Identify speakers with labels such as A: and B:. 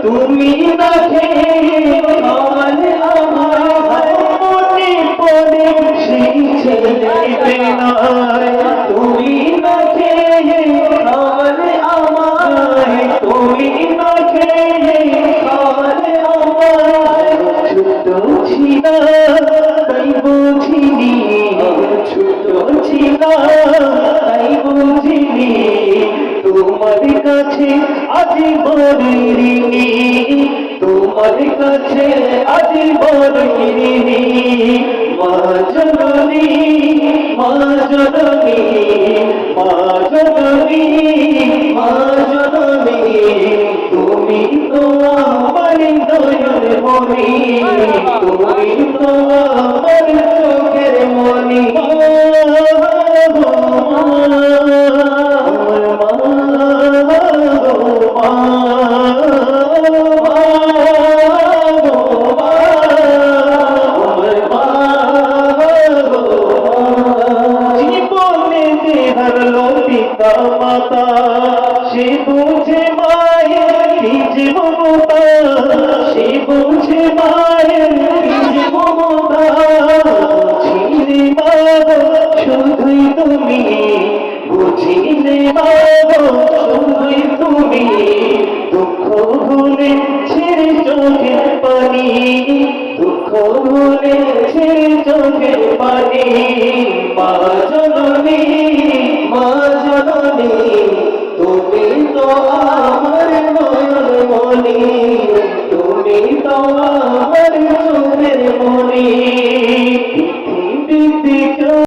A: তুমি না খেয়ে আমার মনে পড়ে সেই ছেলে বেলায়। তুমি না খেয়ে আমার তুমি না খেয়ে আমার ছোট ছিল তাই বুঝিনি, ছোট ছিল তাই বুঝিনি, তোমার কাছে আজ বড় ঋণী, তোমার কাছে আজ বড় ঋণী। মা জননী মা জননী মা জননী মা জননী, তুমি তো আমার দয়ার মনি, তুমি তো আমার চোখের মনি। পিতা মাতা সে বুঝে মায়ের কি যে মমতা, সে বুঝে মায়ের কি যে মমতা। বুঝিলে মা শুধুই তুমি, বুঝিলে মা শুধুই তুমি, দুঃখ ভুলে ছেড়ে চোখের পানি, দুঃখ ভুলে ছেড়ে চোখের পানি। মা জননী